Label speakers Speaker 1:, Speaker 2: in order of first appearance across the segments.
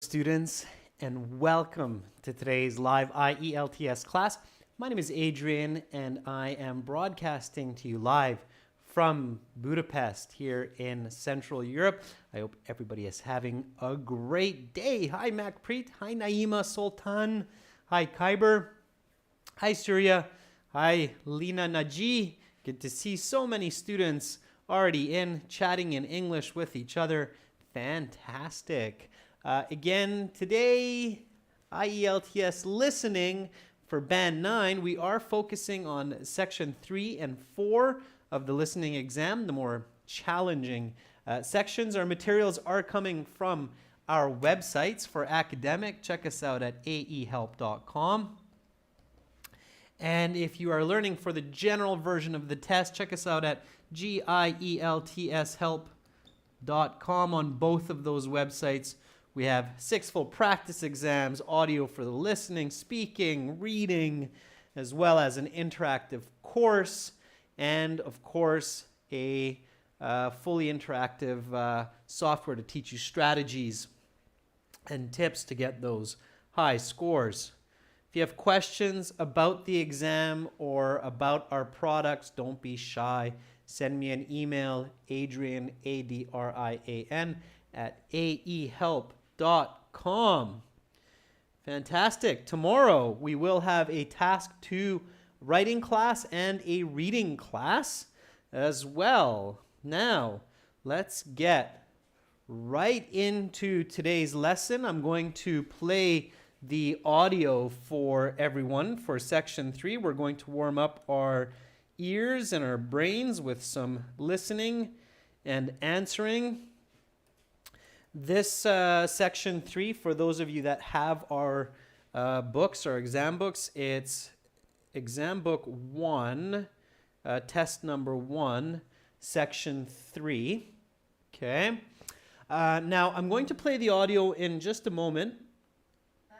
Speaker 1: Students, and welcome to today's live IELTS class. My name is Adrian and I am broadcasting to you live from Budapest here in Central Europe. I hope everybody is having a great day. Hi Makpreet, hi Naima Sultan, hi Khyber, hi Surya, hi Lina Naji. Good to see so many students already chatting in English with each other. Fantastic. Again, today, IELTS listening for Band 9, we are focusing on Section 3 and 4 of the listening exam, the more challenging sections. Our materials are coming from our websites for academic. Check us out at aehelp.com. And if you are learning for the general version of the test, check us out at gieltshelp.com. On both of those websites, we have 6 full practice exams, audio for the listening, speaking, reading, as well as an interactive course, and of course, a fully interactive software to teach you strategies and tips to get those high scores. If you have questions about the exam or about our products, don't be shy. Send me an email, Adrian, A-D-R-I-A-N, at aehelp.com. Fantastic. Tomorrow we will have a task 2 writing class and a reading class as well. Now, let's get right into today's lesson. I'm going to play the audio for everyone for Section 3. We're going to warm up our ears and our brains with some listening and answering. This Section 3, for those of you that have our books, our exam books, it's Exam Book 1, Test Number 1, Section 3. Okay. Now, I'm going to play the audio in just a moment,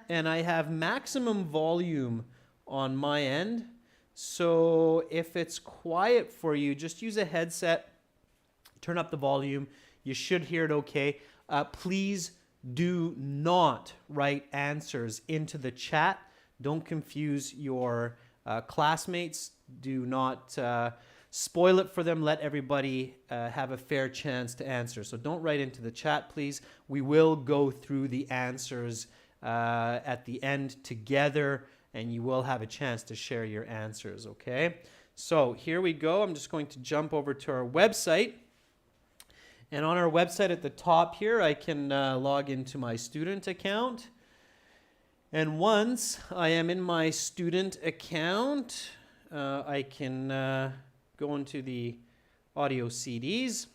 Speaker 1: and I have maximum volume on my end. So if it's quiet for you, just use a headset, turn up the volume. You should hear it okay. Please do not write answers into the chat. Don't confuse your classmates. Do not spoil it for them. Let everybody have a fair chance to answer. So don't write into the chat, please. We will go through the answers at the end together, and you will have a chance to share your answers, okay? So here we go. I'm just going to jump over to our website. And on our website at the top here, I can log into my student account. And once I am in my student account, I can go into the audio CDs.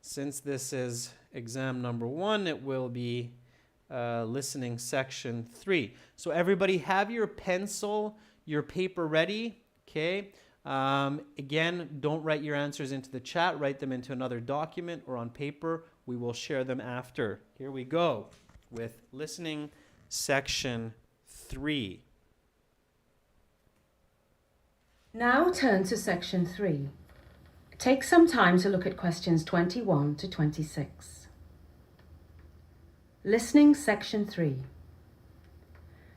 Speaker 1: Since this is exam number 1, it will be listening section 3. So everybody have your pencil, your paper ready, okay? Again, don't write your answers into the chat. Write them into another document or on paper. We will share them after. Here we go with listening section 3.
Speaker 2: Now turn to section 3. Take some time to look at questions 21 to 26. Listening section 3.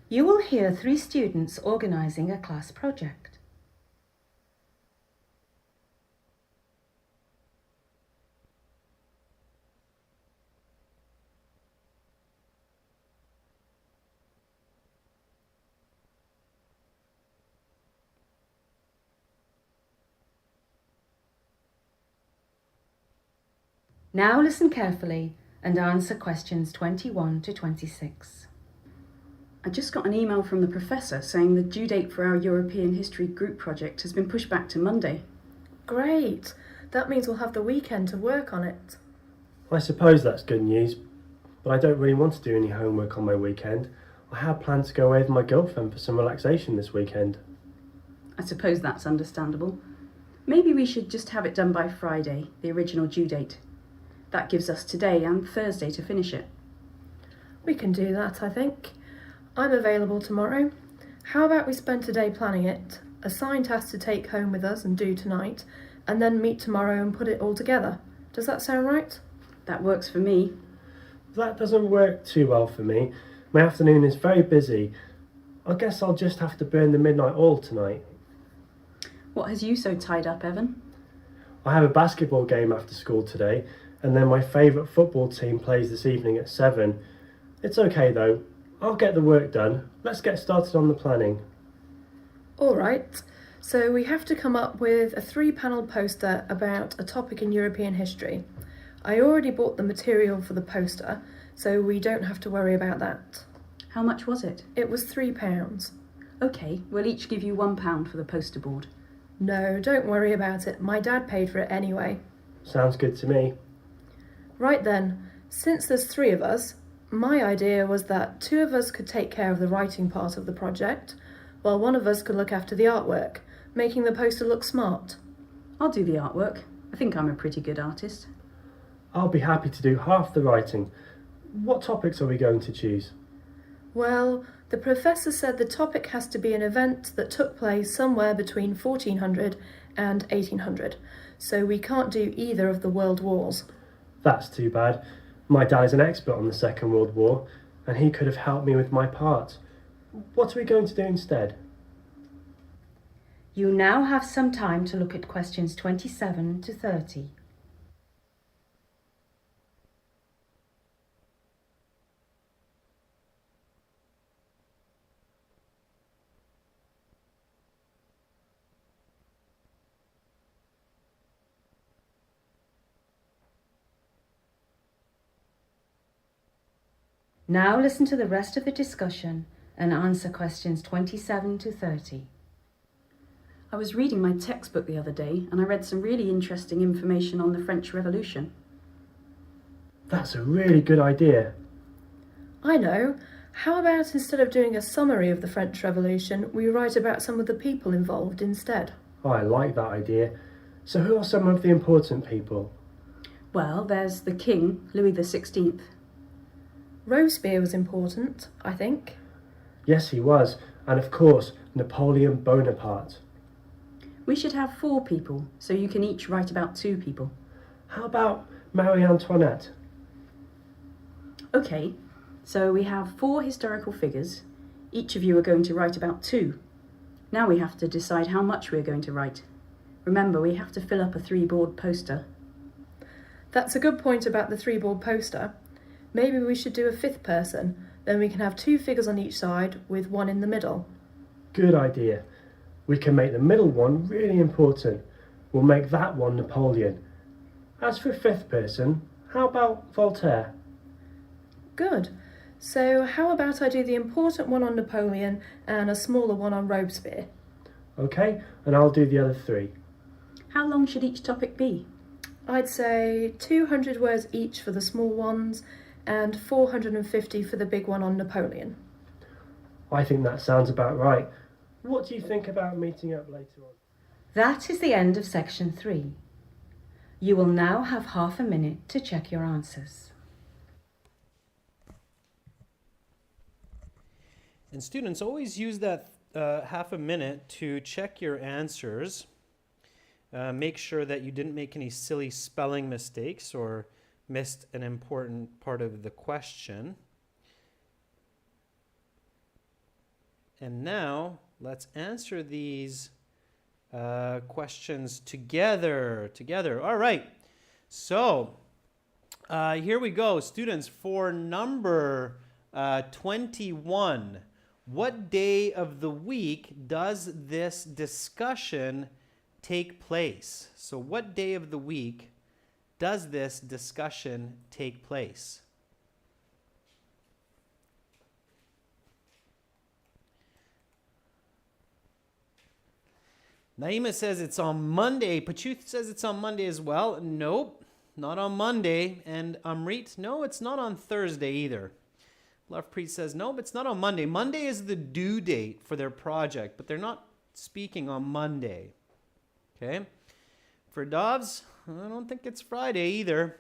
Speaker 2: You will hear 3 students organising a class project. Now listen carefully and answer questions 21 to 26.
Speaker 3: I just got an email from the professor saying the due date for our European History group project has been pushed back to Monday.
Speaker 4: Great! That means we'll have the weekend to work on it.
Speaker 5: I suppose that's good news, but I don't really want to do any homework on my weekend. I had planned to go away with my girlfriend for some relaxation this weekend.
Speaker 3: I suppose that's understandable. Maybe we should just have it done by Friday, the original due date. That gives us today and Thursday to finish it.
Speaker 4: We can do that, I think. I'm available tomorrow. How about we spend today planning it, assign tasks to take home with us and do tonight, and then meet tomorrow and put it all together? Does that sound right?
Speaker 3: That works for me.
Speaker 5: That doesn't work too well for me. My afternoon is very busy. I guess I'll just have to burn the midnight oil tonight.
Speaker 3: What has you so tied up, Evan?
Speaker 5: I have a basketball game after school today, and then my favourite football team plays this evening at 7. It's okay though. I'll get the work done. Let's get started on the planning.
Speaker 4: All right, so we have to come up with a 3-panel poster about a topic in European history. I already bought the material for the poster, so we don't have to worry about that.
Speaker 3: How much was it?
Speaker 4: It was £3.
Speaker 3: Okay, we'll each give you £1 for the poster board.
Speaker 4: No, don't worry about it. My dad paid for it anyway.
Speaker 5: Sounds good to me.
Speaker 4: Right then, since there's 3 of us, my idea was that 2 of us could take care of the writing part of the project, while 1 of us could look after the artwork, making the poster look smart.
Speaker 3: I'll do the artwork. I think I'm a pretty good artist.
Speaker 5: I'll be happy to do half the writing. What topics are we going to choose?
Speaker 4: Well, the professor said the topic has to be an event that took place somewhere between 1400 and 1800, so we can't do either of the world wars.
Speaker 5: That's too bad. My dad is an expert on the Second World War, and he could have helped me with my part. What are we going to do instead?
Speaker 2: You now have some time to look at questions 27 to 30. Now listen to the rest of the discussion and answer questions 27 to 30.
Speaker 3: I was reading my textbook the other day and I read some really interesting information on the French Revolution.
Speaker 5: That's a really good idea.
Speaker 4: I know. How about instead of doing a summary of the French Revolution, we write about some of the people involved instead?
Speaker 5: Oh, I like that idea. So who are some of the important people?
Speaker 3: Well, there's the King, Louis XVI.
Speaker 4: Robespierre was important, I think.
Speaker 5: Yes, he was. And of course, Napoleon Bonaparte.
Speaker 3: We should have 4 people, so you can each write about 2 people.
Speaker 5: How about Marie Antoinette?
Speaker 3: Okay, so we have 4 historical figures. Each of you are going to write about 2. Now we have to decide how much we're going to write. Remember, we have to fill up a 3-board poster.
Speaker 4: That's a good point about the 3-board poster. Maybe we should do a 5th person, then we can have 2 figures on each side with 1 in the middle.
Speaker 5: Good idea. We can make the middle one really important. We'll make that one Napoleon. As for a 5th person, how about Voltaire?
Speaker 4: Good. So how about I do the important one on Napoleon and a smaller one on Robespierre?
Speaker 5: Okay, and I'll do the other 3.
Speaker 3: How long should each topic be?
Speaker 4: I'd say 200 words each for the small ones and 450 for the big one on Napoleon.
Speaker 5: I think that sounds about right. What do you think about meeting up later on?
Speaker 2: That is the end of section 3. You will now have half a minute to check your answers.
Speaker 1: And students, always use that half a minute to check your answers. Make sure that you didn't make any silly spelling mistakes or missed an important part of the question. And now let's answer these questions together. All right. So here we go, students. For number 21, what day of the week does this discussion take place? So what day of the week does this discussion take place? Naima says it's on Monday. Pachuth says it's on Monday as well. Nope, not on Monday. And Amrit, no, it's not on Thursday either. Lovepreet says, nope, it's not on Monday. Monday is the due date for their project, but they're not speaking on Monday. Okay. For Dovs, I don't think it's Friday either.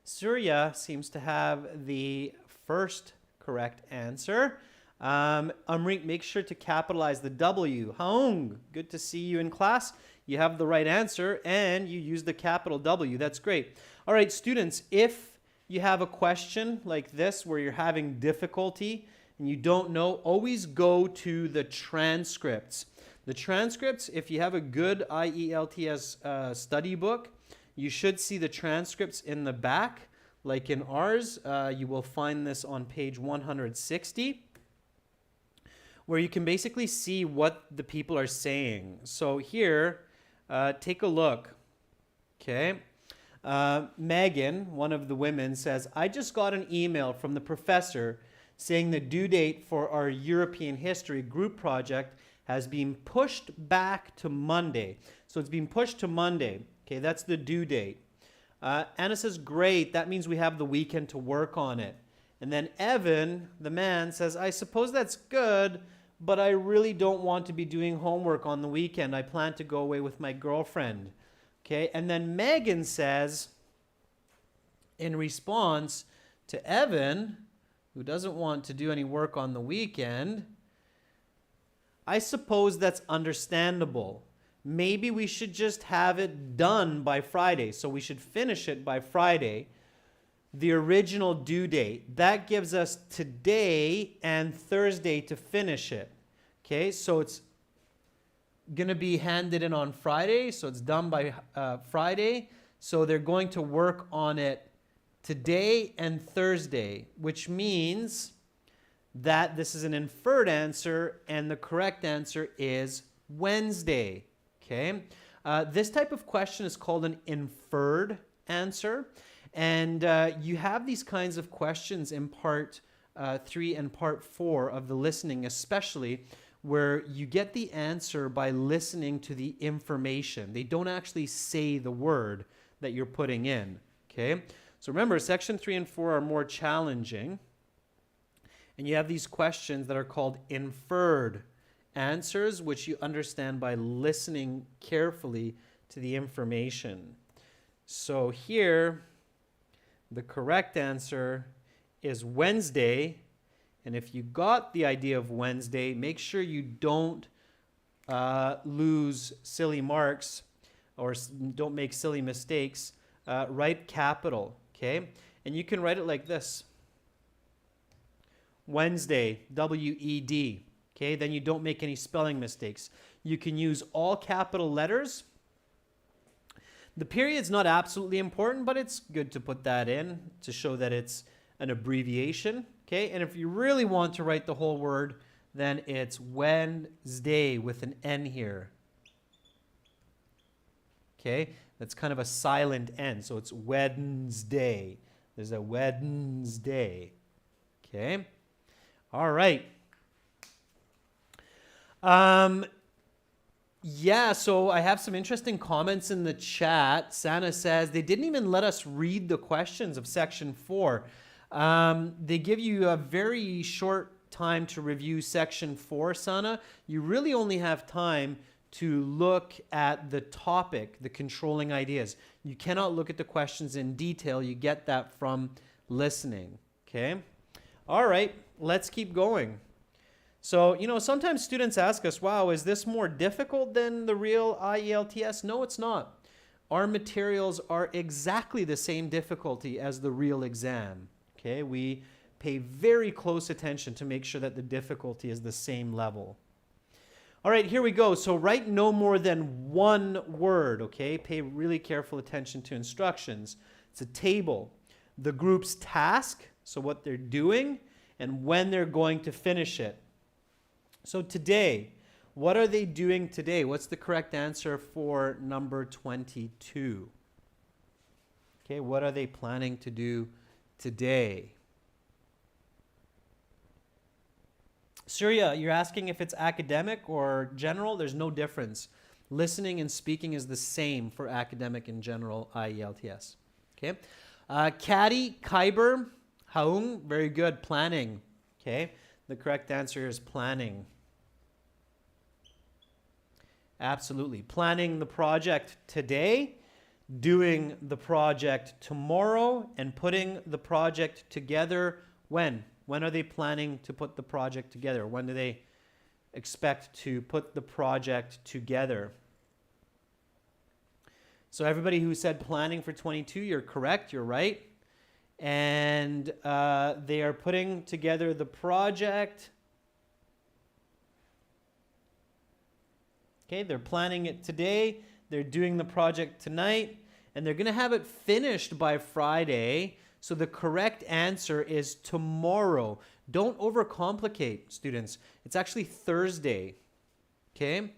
Speaker 1: Surya seems to have the first correct answer. Amrit, make sure to capitalize the W. Haung, good to see you in class. You have the right answer and you use the capital W. That's great. All right, students, if you have a question like this where you're having difficulty and you don't know, always go to the transcripts. The transcripts, if you have a good IELTS study book, you should see the transcripts in the back. Like in ours, you will find this on page 160, where you can basically see what the people are saying. So here, take a look. Okay. Megan, one of the women, says, I just got an email from the professor saying the due date for our European history group project has been pushed back to Monday. So it's been pushed to Monday. Okay, that's the due date. Anna says, great, that means we have the weekend to work on it. And then Evan, the man, says, I suppose that's good, but I really don't want to be doing homework on the weekend. I plan to go away with my girlfriend. Okay, and then Megan says, in response to Evan, who doesn't want to do any work on the weekend, I suppose that's understandable. Maybe we should just have it done by Friday. So we should finish it by Friday, the original due date. That gives us today and Thursday to finish it. Okay, so it's going to be handed in on Friday, so it's done by Friday. So they're going to work on it today and Thursday, which means that this is an inferred answer and the correct answer is Wednesday. Okay, this type of question is called an inferred answer, and you have these kinds of questions in part 3 and part 4 of the listening, especially where you get the answer by listening to the information. They don't actually say the word that you're putting in. Okay, so remember, section 3 and 4 are more challenging, and you have these questions that are called inferred answers, which you understand by listening carefully to the information. So here, the correct answer is Wednesday. And if you got the idea of Wednesday, make sure you don't lose silly marks or don't make silly mistakes. Write capital, okay? And you can write it like this. Wednesday, W-E-D. Okay, then you don't make any spelling mistakes. You can use all capital letters. The period's not absolutely important, but it's good to put that in to show that it's an abbreviation. Okay, and if you really want to write the whole word, then it's Wednesday with an N here. Okay, that's kind of a silent N, so it's Wednesday. There's a Wednesday. Okay, all right. Yeah, so I have some interesting comments in the chat. Sana says they didn't even let us read the questions of section 4. They give you a very short time to review section 4, Sana. You really only have time to look at the topic, the controlling ideas. You cannot look at the questions in detail. You get that from listening, okay? All right, let's keep going. So, you know, sometimes students ask us, wow, is this more difficult than the real IELTS? No, it's not. Our materials are exactly the same difficulty as the real exam. Okay, we pay very close attention to make sure that the difficulty is the same level. All right, here we go. So write no more than one word, okay? Pay really careful attention to instructions. It's a table. The group's task, so what they're doing, and when they're going to finish it. So today, what are they doing today? What's the correct answer for number 22? Okay, what are they planning to do today? Surya, you're asking if it's academic or general? There's no difference. Listening and speaking is the same for academic and general IELTS. Okay. Kadi, Kyber, Haung, very good. Planning. Okay. The correct answer is planning. Absolutely. Planning the project today, doing the project tomorrow, and putting the project together when? When are they planning to put the project together? When do they expect to put the project together? So everybody who said planning for 22, you're correct, you're right. and they are putting together the project. Okay, they're planning it today. They're doing the project tonight, and they're going to have it finished by Friday. So the correct answer is tomorrow. Don't overcomplicate, students. It's actually Thursday. Okay?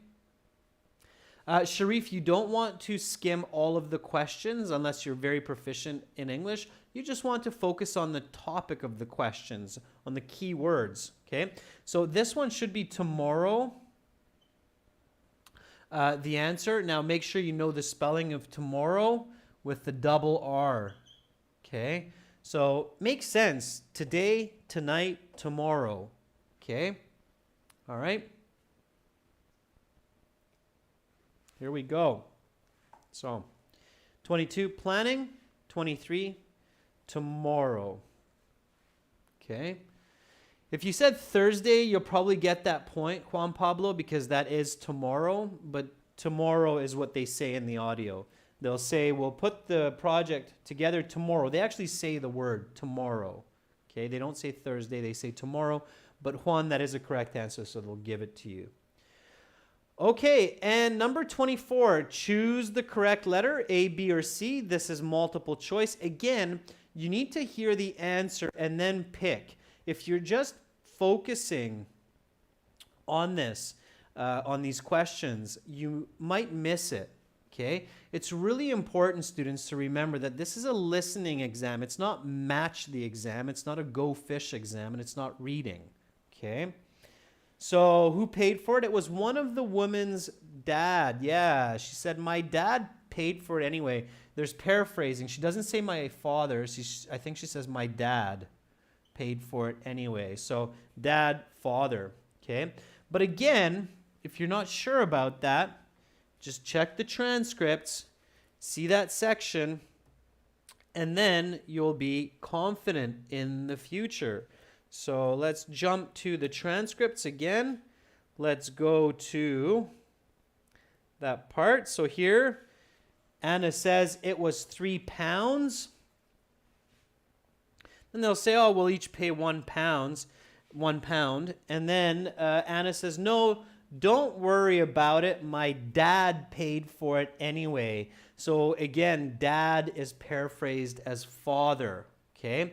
Speaker 1: Sharif, you don't want to skim all of the questions unless you're very proficient in English. You just want to focus on the topic of the questions, on the key words. Okay? So this one should be tomorrow. The answer. Now make sure you know the spelling of tomorrow with the double R. Okay? So makes sense. Today, tonight, tomorrow. Okay? All right? Here we go. So 22, planning. 23, tomorrow. Okay? If you said Thursday, you'll probably get that point, Juan Pablo, because that is tomorrow, but tomorrow is what they say in the audio. They'll say, we'll put the project together tomorrow. They actually say the word tomorrow. Okay, they don't say Thursday, they say tomorrow. But Juan, that is a correct answer, so they'll give it to you. Okay, and number 24, choose the correct letter, A, B, or C. This is multiple choice. Again, you need to hear the answer and then pick. If you're just focusing on this, on these questions, you might miss it, okay? It's really important, students, to remember that this is a listening exam. It's not match the exam. It's not a go fish exam, and it's not reading, okay? So who paid for it? It was one of the women's dad. Yeah, she said, my dad paid for it anyway. There's paraphrasing. She doesn't say my father. I think she says my dad paid for it anyway. So dad, father, okay? But again, if you're not sure about that, just check the transcripts, see that section, and then you'll be confident in the future. So let's jump to the transcripts again. Let's go to that part. So here, Anna says it was 3 pounds. Then they'll say, oh, we'll each pay 1 pound. And then Anna says, no, don't worry about it. My dad paid for it anyway. So again, dad is paraphrased as father. Okay,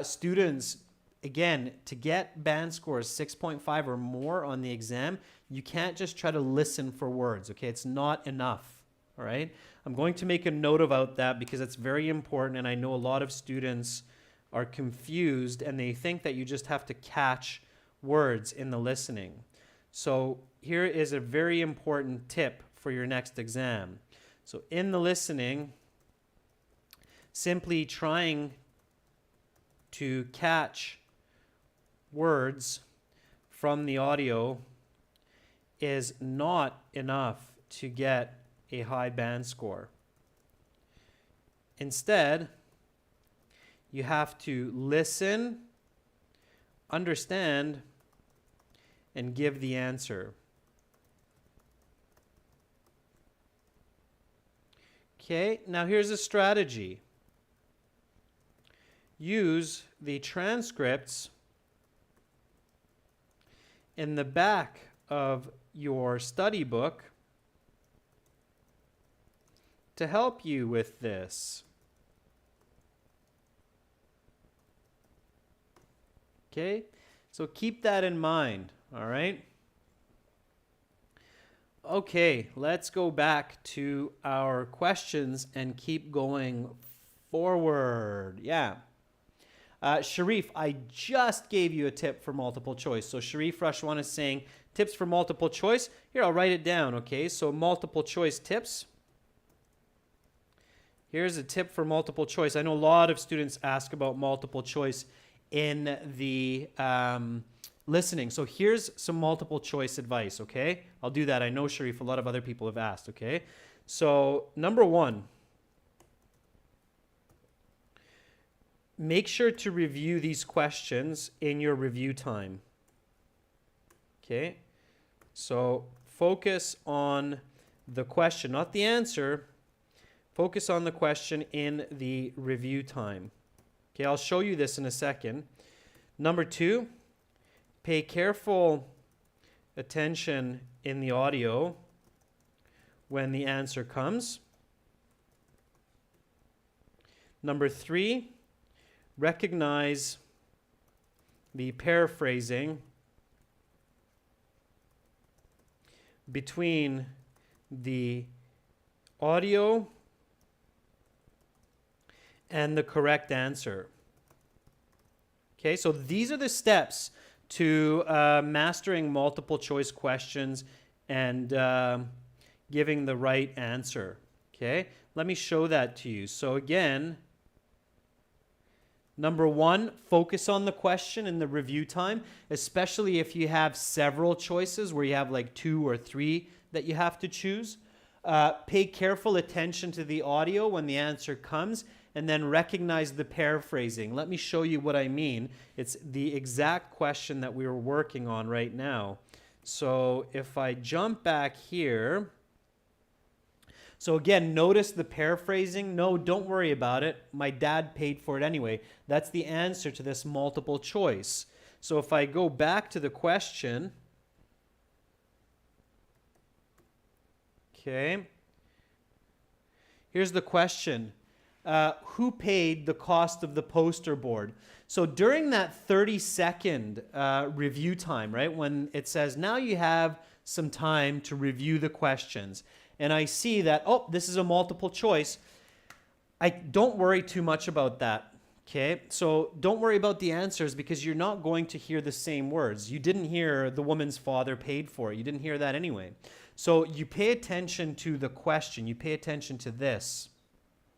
Speaker 1: students, again, to get band scores 6.5 or more on the exam, you can't just try to listen for words. Okay, it's not enough. All right, I'm going to make a note about that because it's very important, and I know a lot of students are confused and they think that you just have to catch words in the listening. So here is a very important tip for your next exam. So in the listening, simply trying to catch words from the audio is not enough to get a high band score. Instead, you have to listen, understand, and give the answer. Okay, now here's a strategy. Use the transcripts in the back of your study book to help you with this. Okay, so keep that in mind, all right? Okay, let's go back to our questions and keep going forward. Yeah. Sharif, I just gave you a tip for multiple choice. So Sharif Rashwan is saying tips for multiple choice. Here, I'll write it down, okay? So multiple choice tips. Here's a tip for multiple choice. I know a lot of students ask about multiple choice in the listening. So here's some multiple choice advice, okay? I'll do that. I know, Sharif, a lot of other people have asked, okay? So number 1, make sure to review these questions in your review time. Okay? So focus on the question, not the answer. Focus on the question in the review time. Okay, I'll show you this in a second. Number 2, pay careful attention in the audio when the answer comes. Number 3, recognize the paraphrasing between the audio and the correct answer. Okay, so these are the steps to mastering multiple choice questions and giving the right answer. Okay, let me show that to you. So again, number 1, focus on the question in the review time, especially if you have several choices where you have like 2 or 3 that you have to choose. Pay careful attention to the audio when the answer comes, and then recognize the paraphrasing. Let me show you what I mean. It's the exact question that we were working on right now. So if I jump back here, so again, notice the paraphrasing. No, don't worry about it. My dad paid for it anyway. That's the answer to this multiple choice. So if I go back to the question, okay, here's the question. Who paid the cost of the poster board? So during that 30-second review time, right, when it says now you have some time to review the questions, and I see that, oh, this is a multiple choice, I don't worry too much about that, okay? So don't worry about the answers because you're not going to hear the same words. You didn't hear the woman's father paid for it. You didn't hear that anyway. So you pay attention to the question. You pay attention to this,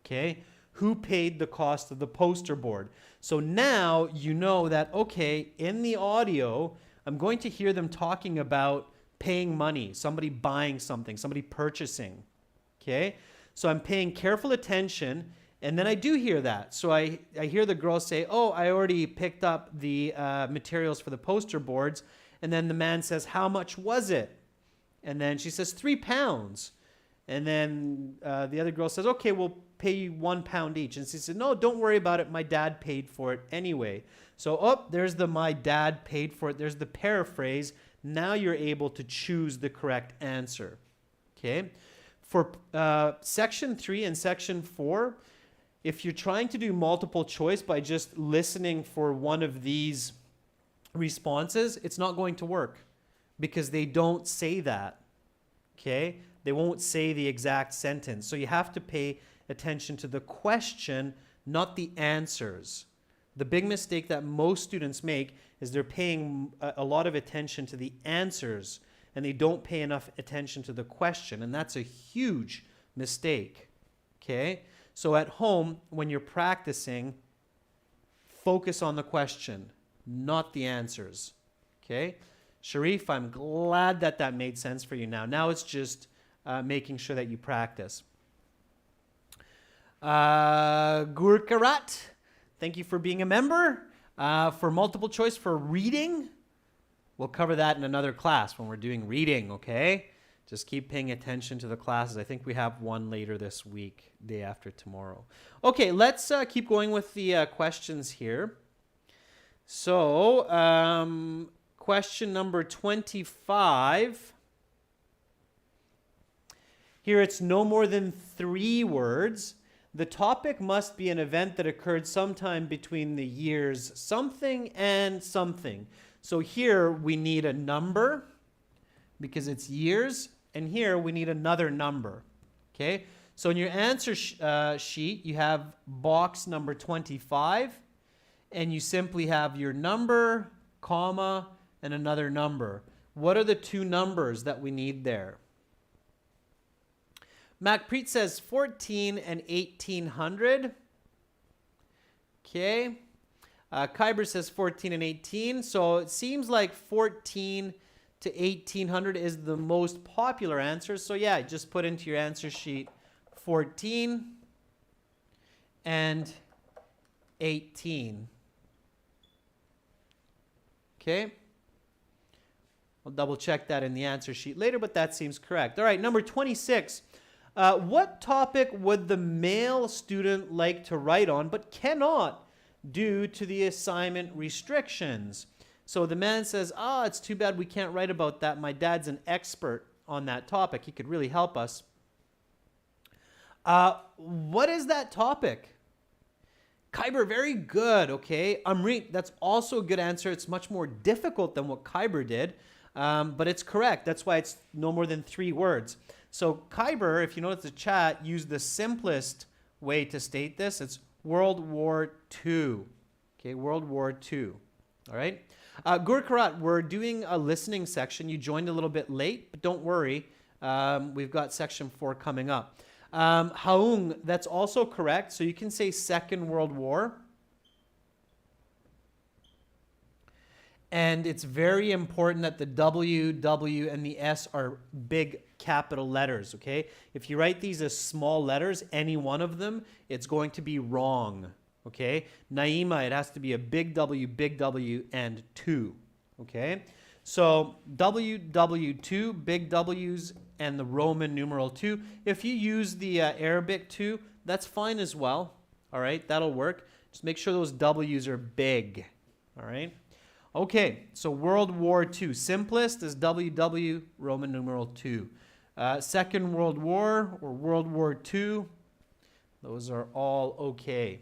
Speaker 1: okay? Who paid the cost of the poster board? So now you know that, okay, in the audio, I'm going to hear them talking about paying money, somebody buying something, somebody purchasing, okay? So I'm paying careful attention, and then I do hear that. So I hear the girl say, oh, I already picked up the materials for the poster boards, and then the man says, how much was it? And then she says, £3. And then the other girl says, okay, we'll pay you £1 each. And she said, no, don't worry about it. My dad paid for it anyway. So, oh, there's the my dad paid for it. There's the paraphrase. Now you're able to choose the correct answer. Okay. For section 3 and section 4, if you're trying to do multiple choice by just listening for one of these responses, it's not going to work because they don't say that. Okay. They won't say the exact sentence. So you have to pay attention to the question, not the answers. The big mistake that most students make is they're paying a lot of attention to the answers and they don't pay enough attention to the question. And that's a huge mistake. Okay? So at home, when you're practicing, focus on the question, not the answers. Okay? Sharif, I'm glad that that made sense for you now. Now it's just making sure that you practice. Gurkarat, thank you for being a member. For multiple choice for reading, we'll cover that in another class when we're doing reading, okay? Just keep paying attention to the classes. I think we have one later this week, day after tomorrow. Okay, let's keep going with the questions here. So, question number 25. Here it's no more than 3 words. The topic must be an event that occurred sometime between the years something and something. So here we need a number because it's years, and here we need another number. Okay? So in your answer sheet, you have box number 25, and you simply have your number, comma, and another number. What are the 2 numbers that we need there? Macpreet says 14 and 1800. Okay. Kyber says 14 and 18. So it seems like 14 to 1800 is the most popular answer. So yeah, just put into your answer sheet 14 and 18. Okay. I'll double check that in the answer sheet later, but that seems correct. All right, number 26. What topic would the male student like to write on but cannot due to the assignment restrictions. So the man says, it's too bad we can't write about that. My dad's an expert on that topic. He could really help us. What is that topic? Kyber, very good, okay. Amrit, that's also a good answer. It's much more difficult than what Kyber did, but it's correct. That's why it's no more than 3 words. So Kyber, if you notice the chat, used the simplest way to state this. It's World War II. Okay, World War II. All right. Gurkarat, we're doing a listening section. You joined a little bit late, but don't worry. We've got section 4 coming up. Haung, that's also correct. So you can say Second World War. And it's very important that the W, W, and the S are big capital letters, okay? If you write these as small letters, any one of them, it's going to be wrong, okay? Naima, it has to be a big W, and 2, okay? So W, W2, big W's, and the Roman numeral 2. If you use the Arabic 2, that's fine as well, all right? That'll work. Just make sure those W's are big, all right? Okay, so World War II. Simplest is WW, Roman numeral 2. Second World War or World War II, those are all okay.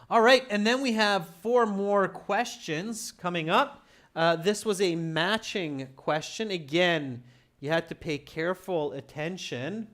Speaker 1: All right, and then we have 4 more questions coming up. This was a matching question. Again, you had to pay careful attention.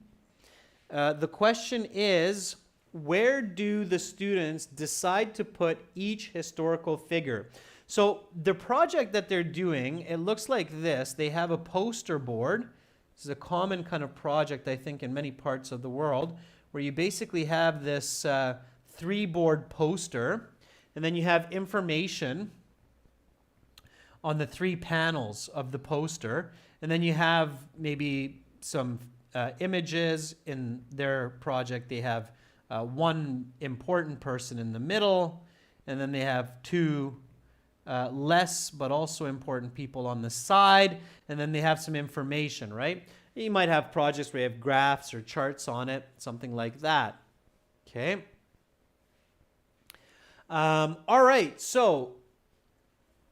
Speaker 1: The question is, where do the students decide to put each historical figure? So the project that they're doing, it looks like this. They have a poster board. This is a common kind of project, I think, in many parts of the world, where you basically have this 3-board poster, and then you have information on the 3 panels of the poster, and then you have maybe some images. In their project, they have one important person in the middle, and then they have 2 less but also important people on the side, and then they have some information, right? You might have projects where you have graphs or charts on it, something like that. Okay. All right, so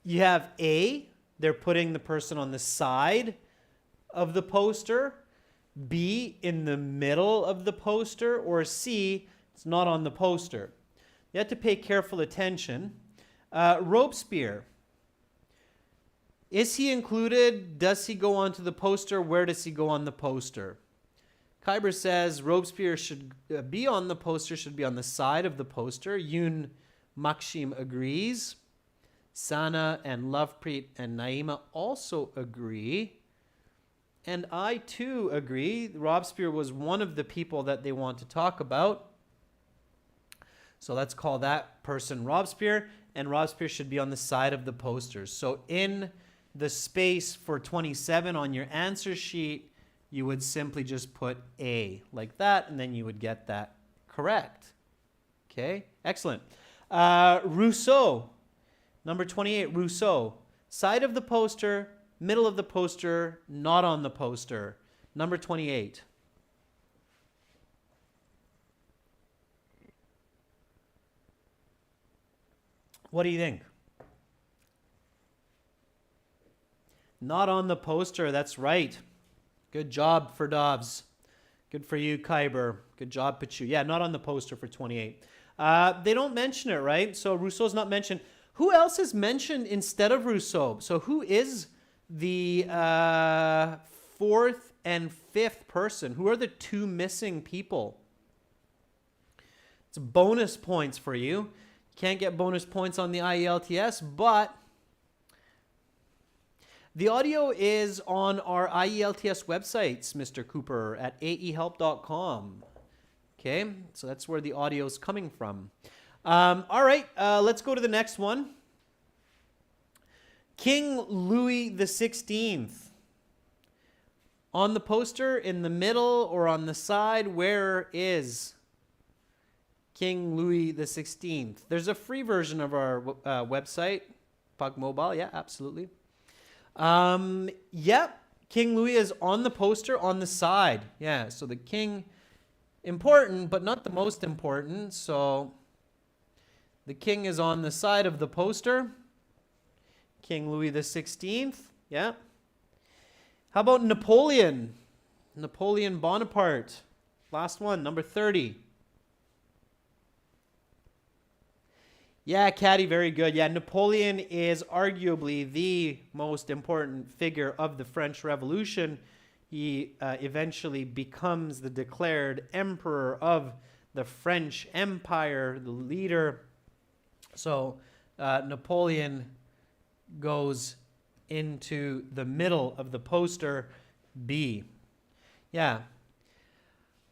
Speaker 1: you have A, they're putting the person on the side of the poster, B, in the middle of the poster, or C, it's not on the poster. You have to pay careful attention. Robespierre, is he included? Does he go onto the poster? Where does he go on the poster? Kyber says Robespierre should be on the poster, should be on the side of the poster. Yoon Makshim agrees. Sana and Lovepreet and Naima also agree. And I too agree. Robespierre was one of the people that they want to talk about. So let's call that person Robespierre. And Robespierre should be on the side of the posters. So in the space for 27 on your answer sheet, you would simply just put A like that, and then you would get that correct. Okay, excellent. Rousseau, number 28, Rousseau. Side of the poster, middle of the poster, not on the poster. Number 28. What do you think? Not on the poster, that's right. Good job, Ferdovs. Good for you, Kyber. Good job, Pachu. Yeah, not on the poster for 28. They don't mention it, right? So Rousseau's not mentioned. Who else is mentioned instead of Rousseau? So who is the 4th and 5th person? Who are the 2 missing people? It's bonus points for you. Can't get bonus points on the IELTS, but the audio is on our IELTS websites, Mr. Cooper, at aehelp.com. Okay, so that's where the audio is coming from. All right, let's go to the next one. King Louis XVI. On the poster, in the middle, or on the side, where is King Louis XVI? There's a free version of our website, Pug Mobile. Yeah, absolutely. Yep, King Louis is on the poster on the side. Yeah, so the king, important, but not the most important. So The king is on the side of the poster. King Louis the 16th. Yeah. How about Napoleon? Napoleon Bonaparte. Last one, number 30. Yeah, Caddy, very good. Yeah, Napoleon is arguably the most important figure of the French Revolution. He eventually becomes the declared emperor of the French Empire, the leader. So Napoleon goes into the middle of the poster, B. Yeah.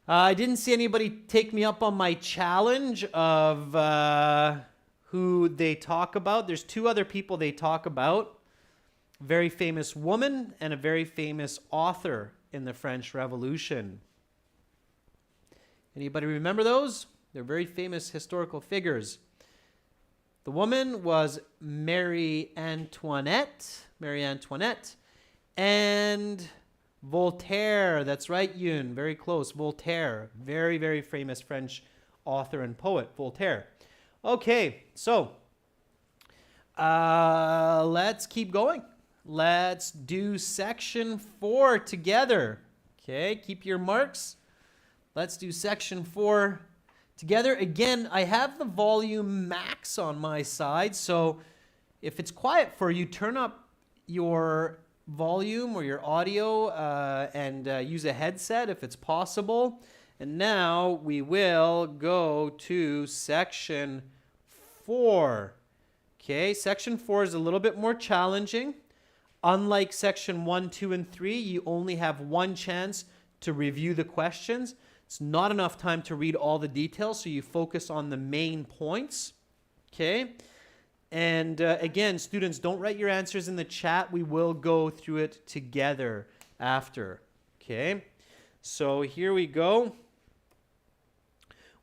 Speaker 1: I didn't see anybody take me up on my challenge of who they talk about. There's two other people they talk about. A very famous woman and a very famous author in the French Revolution. Anybody remember those? They're very famous historical figures. The woman was Marie Antoinette. Marie Antoinette. And Voltaire. That's right, Yoon. Very close. Voltaire. Very, very famous French author and poet. Voltaire. Okay, so let's keep going. Let's do section 4 together. Okay, keep your marks. Let's do section 4 together. Again, I have the volume max on my side, so if it's quiet for you, turn up your volume or your audio and use a headset if it's possible. And now we will go to section 4. Okay, section 4 is a little bit more challenging. Unlike section 1, 2, and 3, you only have one chance to review the questions. It's not enough time to read all the details, so you focus on the main points. Okay, and again, students, don't write your answers in the chat. We will go through it together after. Okay, so here we go.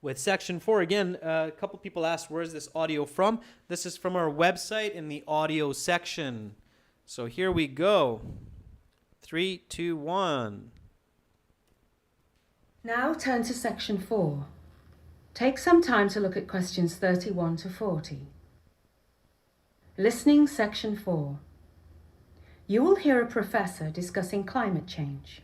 Speaker 1: With section 4, again, a couple people asked, where is this audio from? This is from our website in the audio section. So here we go. 3, 2, 1.
Speaker 2: Now turn to section 4. Take some time to look at questions 31 to 40. Listening section 4. You will hear a professor discussing climate change.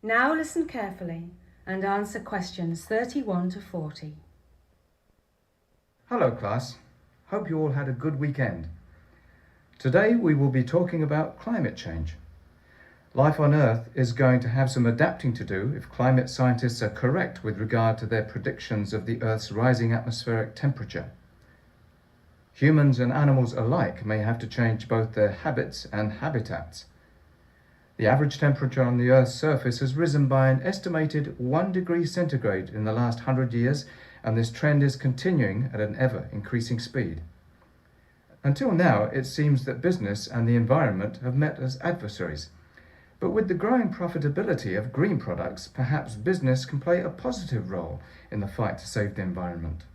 Speaker 2: Now listen carefully and answer questions 31 to 40.
Speaker 6: Hello class, hope you all had a good weekend. Today we will be talking about climate change. Life on Earth is going to have some adapting to do if climate scientists are correct with regard to their predictions of the Earth's rising atmospheric temperature. Humans and animals alike may have to change both their habits and habitats. The average temperature on the Earth's surface has risen by an estimated 1 degree centigrade in the last 100 years, and this trend is continuing at an ever-increasing speed. Until now, it seems that business and the environment have met as adversaries. But with the growing profitability of green products, perhaps business can play a positive role in the fight to save the environment.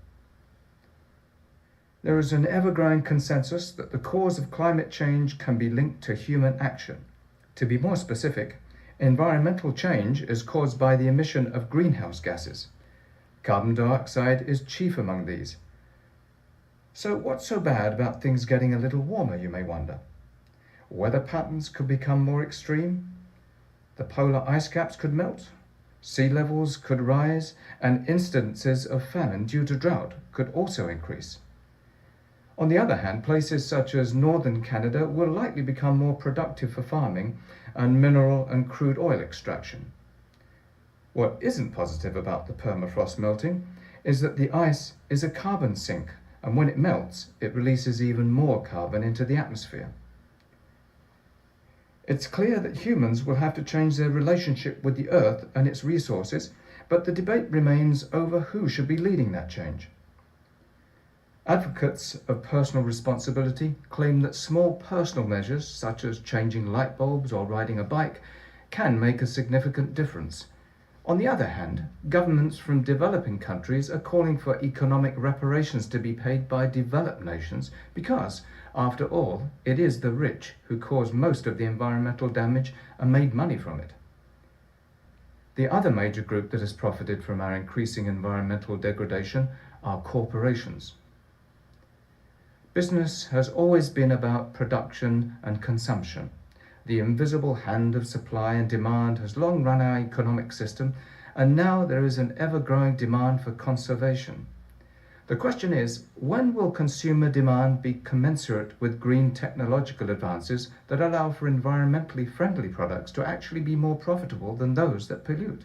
Speaker 6: There is an ever-growing consensus that the cause of climate change can be linked to human action. To be more specific, environmental change is caused by the emission of greenhouse gases. Carbon dioxide is chief among these. So what's so bad about things getting a little warmer, you may wonder? Weather patterns could become more extreme, the polar ice caps could melt, sea levels could rise, and incidences of famine due to drought could also increase. On the other hand, places such as northern Canada will likely become more productive for farming and mineral and crude oil extraction. What isn't positive about the permafrost melting is that the ice is a carbon sink, and when it melts, it releases even more carbon into the atmosphere. It's clear that humans will have to change their relationship with the Earth and its resources, but the debate remains over who should be leading that change. Advocates of personal responsibility claim that small personal measures, such as changing light bulbs or riding a bike, can make a significant difference. On the other hand, governments from developing countries are calling for economic reparations to be paid by developed nations because, after all, it is the rich who cause most of the environmental damage and made money from it. The other major group that has profited from our increasing environmental degradation are corporations. Business has always been about production and consumption. The invisible hand of supply and demand has long run our economic system, and now there is an ever-growing demand for conservation. The question is, when will consumer demand be commensurate with green technological advances that allow for environmentally friendly products to actually be more profitable than those that pollute?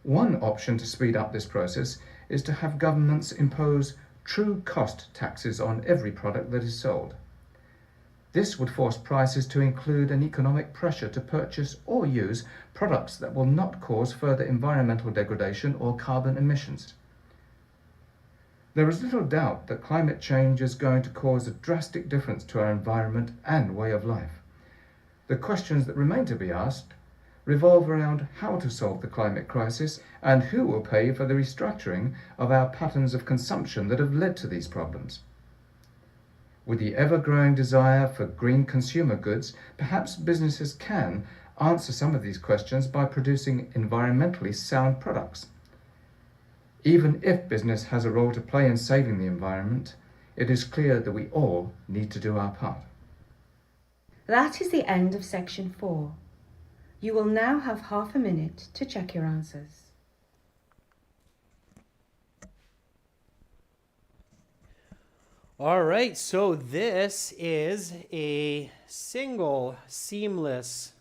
Speaker 6: One option to speed up this process is to have governments impose true cost taxes on every product that is sold. This would force prices to include an economic pressure to purchase or use products that will not cause further environmental degradation or carbon emissions. There is little doubt that climate change is going to cause a drastic difference to our environment and way of life. The questions that remain to be asked revolve around how to solve the climate crisis and who will pay for the restructuring of our patterns of consumption that have led to these problems. With the ever-growing desire for green consumer goods, perhaps businesses can answer some of these questions by producing environmentally sound products. Even if business has a role to play in saving the environment, it is clear that we all need to do our part.
Speaker 2: That is the end of section 4. You will now have half a minute to check your answers.
Speaker 1: All right, so this is a single, seamless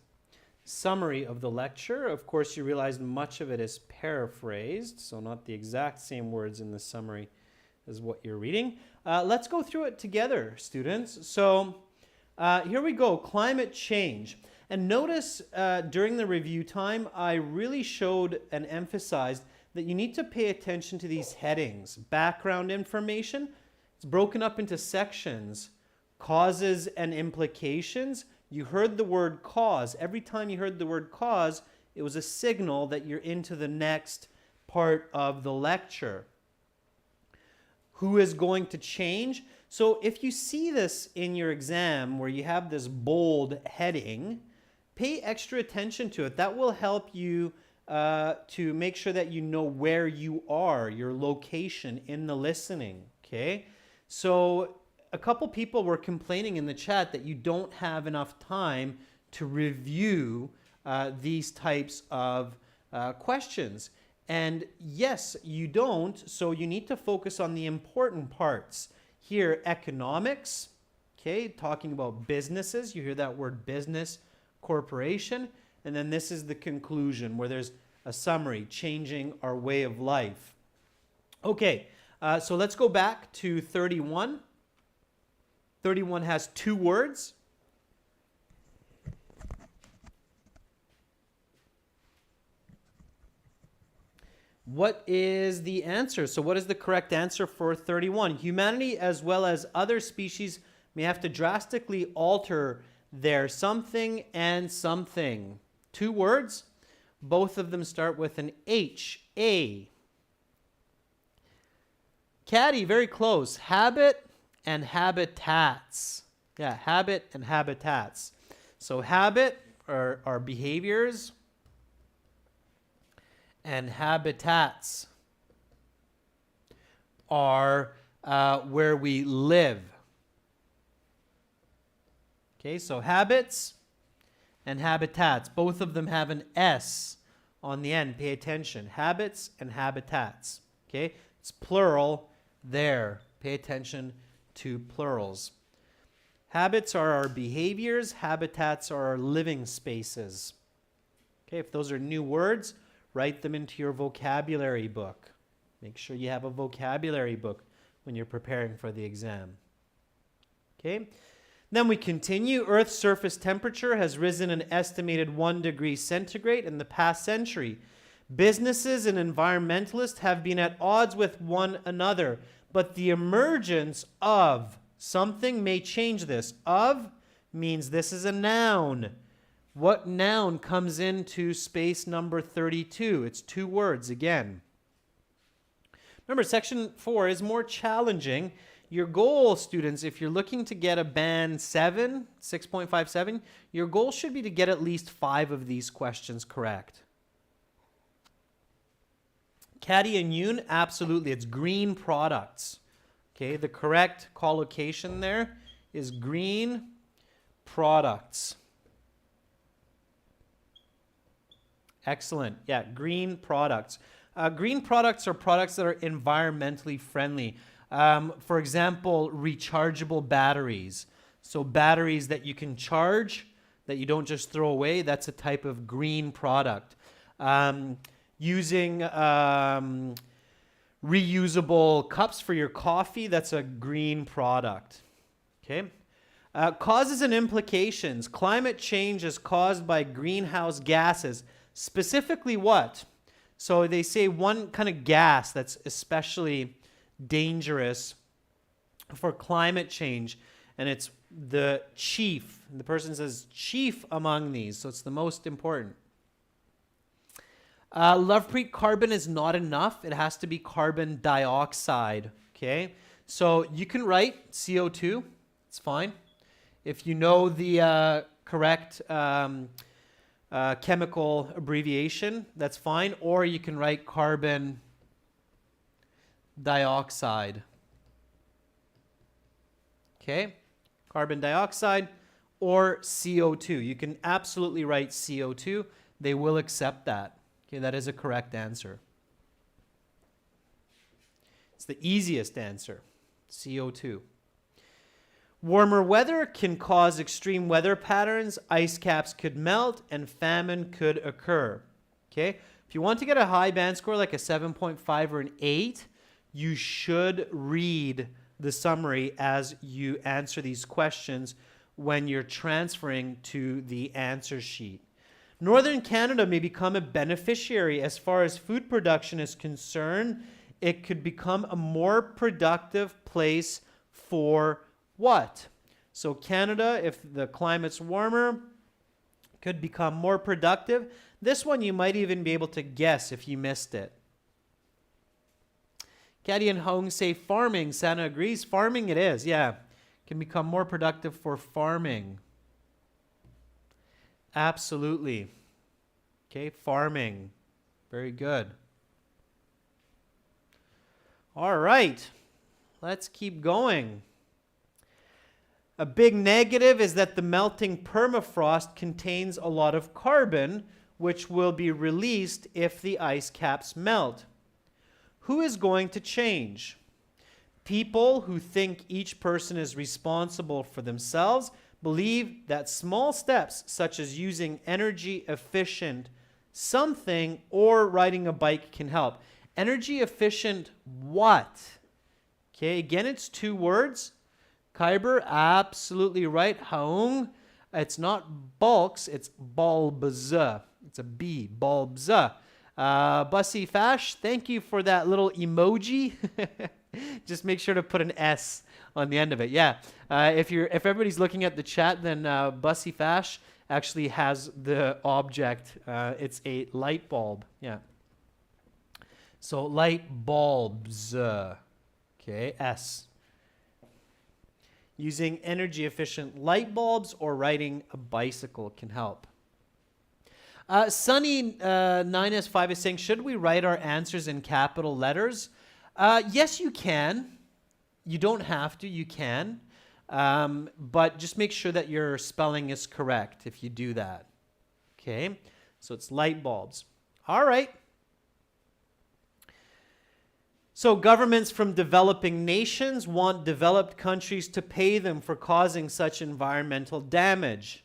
Speaker 1: summary of the lecture. Of course, you realize much of it is paraphrased, so not the exact same words in the summary as what you're reading. Let's go through it together, students. So here we go, climate change. And notice during the review time, I really showed and emphasized that you need to pay attention to these headings. Background information, it's broken up into sections. Causes and implications. You heard the word cause. Every time you heard the word cause, it was a signal that you're into the next part of the lecture. Who is going to change? So if you see this in your exam where you have this bold heading, pay extra attention to it. That will help you to make sure that you know where you are, your location in the listening, okay? So a couple people were complaining in the chat that you don't have enough time to review these types of questions. And yes, you don't, so you need to focus on the important parts. Here, economics, okay, talking about businesses. You hear that word business, corporation. And then this is the conclusion where there's a summary, changing our way of life. Okay, so let's go back to 31. 31 has 2 words. What is the answer? So what is the correct answer for 31? Humanity as well as other species may have to drastically alter their something and something. 2 words. Both of them start with an H. A. Caddy, very close. Habit and habitats. Yeah, habit and habitats. So habit are behaviors, and habitats are where we live. Okay, so habits and habitats. Both of them have an S on the end. Pay attention. Habits and habitats. Okay, it's plural there. Pay attention to plurals. Habits are our behaviors. Habitats are our living spaces. Okay, if those are new words, write them into your vocabulary book. Make sure you have a vocabulary book when you're preparing for the exam. Okay, then we continue. Earth's surface temperature has risen an estimated 1 degree centigrade in the past century. Businesses and environmentalists have been at odds with one another, but the emergence of something may change this. Of means this is a noun. What noun comes into space number 32? It's 2 words again. Remember, section 4 is more challenging. Your goal, students, if you're looking to get a band 7, 6.57, your goal should be to get at least 5 of these questions correct. Caddy and Yoon, absolutely. It's green products. Okay, the correct collocation there is green products. Excellent. Yeah, green products. Green products are products that are environmentally friendly. For example, rechargeable batteries. So batteries that you can charge, that you don't just throw away, that's a type of green product. Using reusable cups for your coffee, that's a green product. Okay. Causes and implications. Climate change is caused by greenhouse gases. Specifically what? So they say one kind of gas that's especially dangerous for climate change, and it's the chief. The person says chief among these, so it's the most important. Lovepreet, carbon is not enough. It has to be carbon dioxide. Okay, so you can write CO2. It's fine. If you know the correct chemical abbreviation, that's fine. Or you can write carbon dioxide. Okay, carbon dioxide or CO2. You can absolutely write CO2. They will accept that. Okay, that is a correct answer. It's the easiest answer, CO2. Warmer weather can cause extreme weather patterns, ice caps could melt, and famine could occur. Okay, if you want to get a high band score like a 7.5 or an 8, you should read the summary as you answer these questions when you're transferring to the answer sheet. Northern Canada may become a beneficiary as far as food production is concerned. It could become a more productive place for what? So Canada, if the climate's warmer, could become more productive. This one you might even be able to guess if you missed it. Caddy and Hong say farming. Santa agrees. Farming it is, yeah. Can become more productive for farming. Absolutely. Okay, farming. Very good. All right. Let's keep going. A big negative is that the melting permafrost contains a lot of carbon, which will be released if the ice caps melt. Who is going to change? People who think each person is responsible for themselves believe that small steps, such as using energy efficient something or riding a bike, can help. Energy efficient what? Okay, again, it's 2 words. Kyber, absolutely right. Haung, it's not bulks, it's bulbs. It's a B, bulbs. Bussy Fash, thank you for that little emoji. Just make sure to put an S on the end of it. Yeah, if everybody's looking at the chat, then Bussy Fash actually has the object. It's a light bulb. Yeah. So light bulbs. Okay, S. Using energy efficient light bulbs or riding a bicycle can help. Sunny 9S5 is saying, should we write our answers in capital letters? Yes, you can. You don't have to, you can. But just make sure that your spelling is correct if you do that. Okay, so it's light bulbs. All right. So governments from developing nations want developed countries to pay them for causing such environmental damage.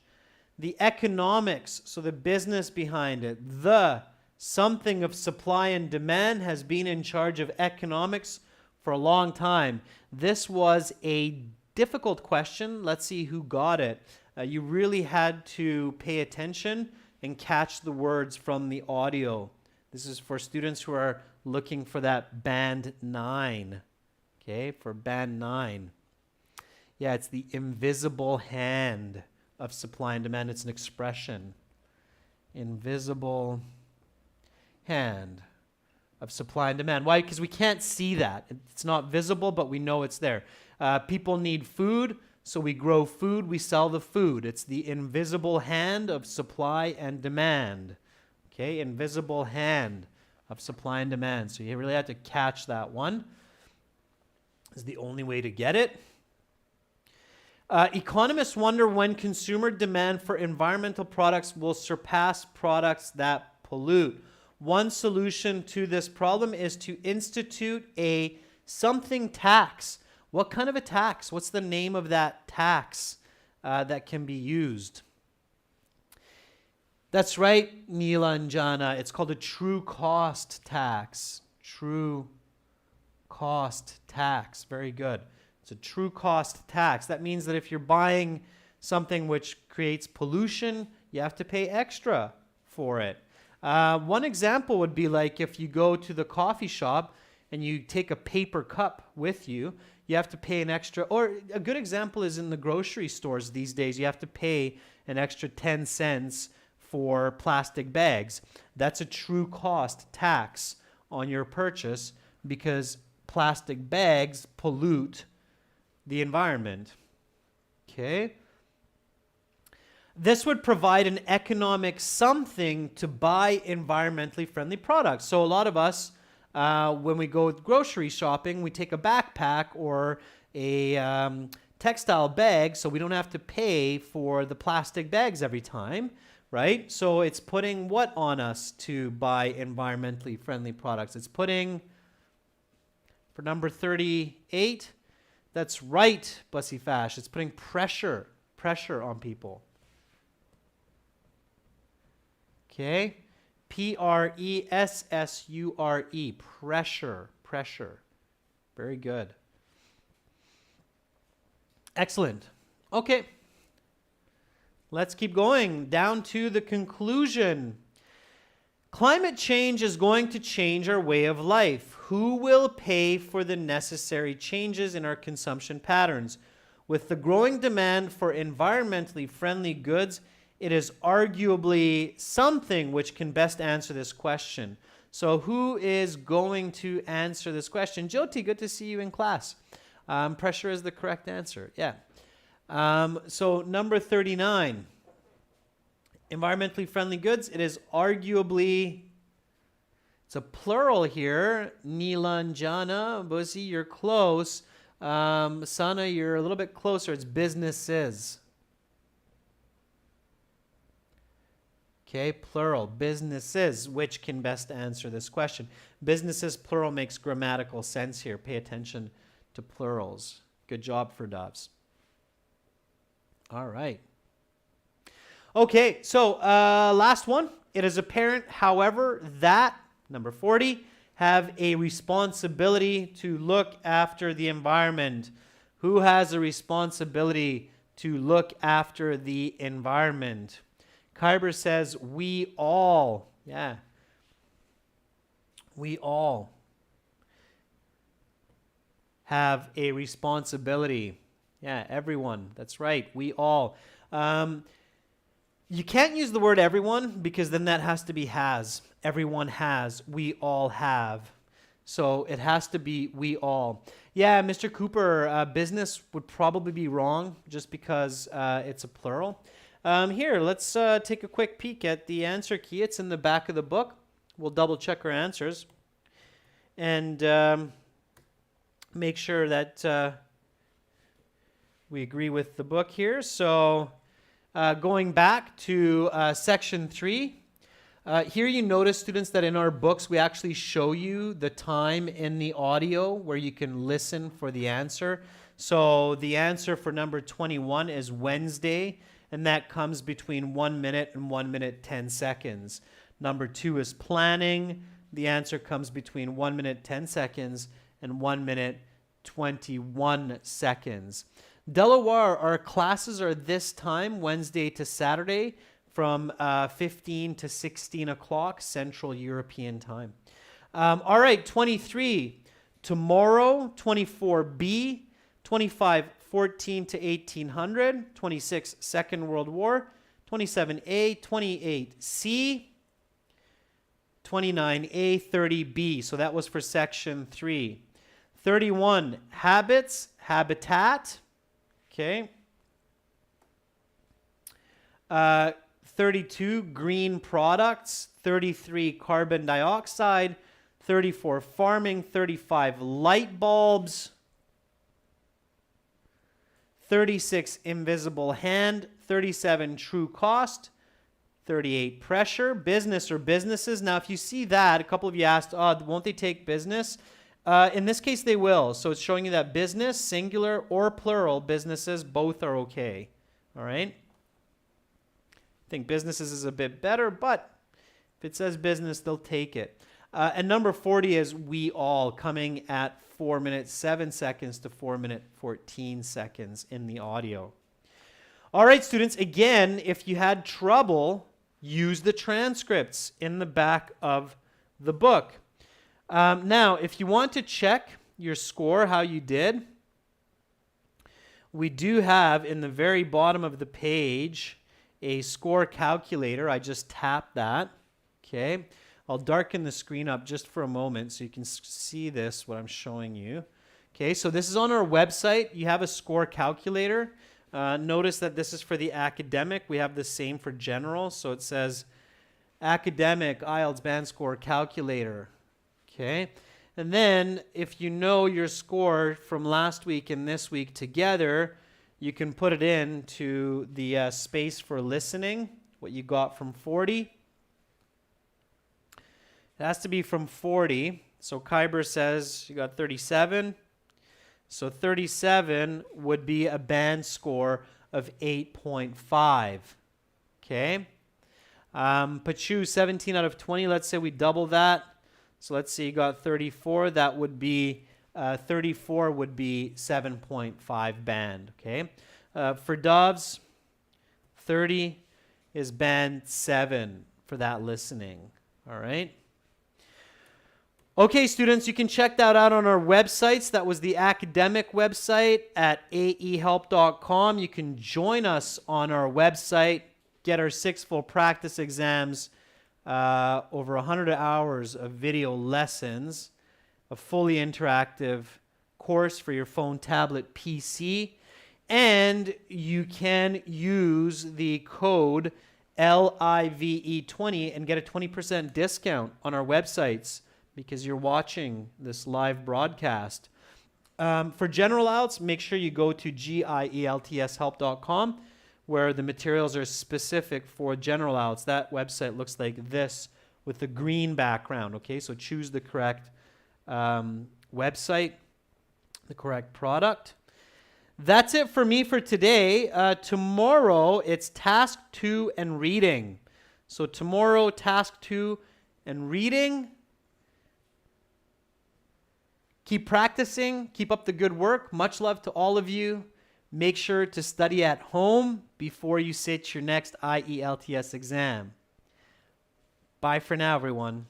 Speaker 1: The economics, so the business behind it, the something of supply and demand has been in charge of economics for a long time. This was a difficult question. Let's see who got it. You really had to pay attention and catch the words from the audio. This is for students who are looking for that band 9. Okay, for band 9. Yeah, it's the invisible hand. of supply and demand. It's an expression. Invisible hand of supply and demand. Why? Because we can't see that. It's not visible, but we know it's there. People need food, so we grow food, we sell the food. It's the invisible hand of supply and demand. Okay, invisible hand of supply and demand. So you really have to catch that one. Is the only way to get it. Economists wonder when consumer demand for environmental products will surpass products that pollute. One solution to this problem is to institute a something tax. What kind of a tax? What's the name of that tax that can be used? That's right, Nilanjana. It's called a true cost tax. True cost tax. Very good. It's a true cost tax. That means that if you're buying something which creates pollution, you have to pay extra for it. One example would be like if you go to the coffee shop and you take a paper cup with you, you have to pay an extra, or a good example is in the grocery stores these days, you have to pay an extra 10 cents for plastic bags. That's a true cost tax on your purchase because plastic bags pollute the environment. Okay? This would provide an economic something to buy environmentally friendly products. So a lot of us, when we go grocery shopping, we take a backpack or a textile bag so we don't have to pay for the plastic bags every time, right? So it's putting what on us to buy environmentally friendly products? It's putting, for number 38, that's right, Bussy Fash. It's putting pressure on people. Okay? P-R-E-S-S-U-R-E. Pressure. Very good. Excellent. Okay. Let's keep going down to the conclusion. Climate change is going to change our way of life. Who will pay for the necessary changes in our consumption patterns? With the growing demand for environmentally friendly goods, it is arguably something which can best answer this question. So who is going to answer this question? Jyoti, good to see you in class. Pressure is the correct answer. Yeah. So number 39. Environmentally friendly goods. It is arguably, it's a plural here. Nilanjana, Bussy, you're close. Sana, you're a little bit closer. It's businesses. Okay, plural, businesses, which can best answer this question. Businesses, plural, makes grammatical sense here. Pay attention to plurals. Good job for Dobbs. All right. Okay, so last one. It is apparent, however, that, number 40, have a responsibility to look after the environment. Who has a responsibility to look after the environment? Kyber says, we all. Yeah. We all have a responsibility. Yeah, everyone. That's right. We all. You can't use the word everyone because then that has to be has. Everyone has. We all have. So it has to be we all. Yeah, Mr. Cooper, business would probably be wrong just because it's a plural. Here, let's take a quick peek at the answer key. It's in the back of the book. We'll double check our answers and make sure that we agree with the book here. So going back to section 3, here you notice, students, that in our books we actually show you the time in the audio where you can listen for the answer. So the answer for number 21 is Wednesday, and that comes between 1 minute and 1 minute 10 seconds. Number 2 is planning. The answer comes between 1 minute 10 seconds and 1 minute 21 seconds. Delaware, our classes are this time, Wednesday to Saturday, from 15 to 16 o'clock Central European time. All right, 23, tomorrow, 24B, 25, 14 to 1800, 26 Second World War, 27A, 28C, 29A, 30B. So that was for section 3. 31, habits, habitat. Okay. 32, green products. 33, carbon dioxide. 34, farming. 35, light bulbs. 36, invisible hand. 37, true cost. 38, pressure, business or businesses. Now, if you see that, a couple of you asked, oh, won't they take business? In this case, they will. So it's showing you that business, singular or plural, businesses, both are okay. All right? I think businesses is a bit better, but if it says business, they'll take it. And number 40 is we all, coming at 4 minutes 7 seconds to 4 minutes 14 seconds in the audio. All right, students, again, if you had trouble, use the transcripts in the back of the book. Now, if you want to check your score, how you did, we do have in the very bottom of the page a score calculator. I just tapped that. Okay. I'll darken the screen up just for a moment so you can see this, what I'm showing you. Okay, so this is on our website. You have a score calculator. Notice that this is for the academic. We have the same for general. So it says academic IELTS band score calculator. Okay. And then if you know your score from last week and this week together, you can put it into the space for listening, what you got from 40. It has to be from 40. So Kyber says you got 37. So 37 would be a band score of 8.5. Okay. Pachu, 17 out of 20. Let's say we double that. So let's say you got 34. That would be 34 would be 7.5 band. Okay. For Doves, 30 is band 7 for that listening. All right. Okay, students, you can check that out on our websites. That was the academic website at aehelp.com. You can join us on our website, get our 6 full practice exams, over 100 hours of video lessons, a fully interactive course for your phone, tablet, PC, and you can use the code LIVE20 and get a 20% discount on our websites, because you're watching this live broadcast. For general IELTS, make sure you go to gieltshelp.com, where the materials are specific for general IELTS. That website looks like this with the green background. Okay, so choose the correct website, the correct product. That's it for me for today. Tomorrow, it's task 2 and reading. So tomorrow, task 2 and reading. Keep practicing. Keep up the good work. Much love to all of you. Make sure to study at home before you sit your next IELTS exam. Bye for now, everyone.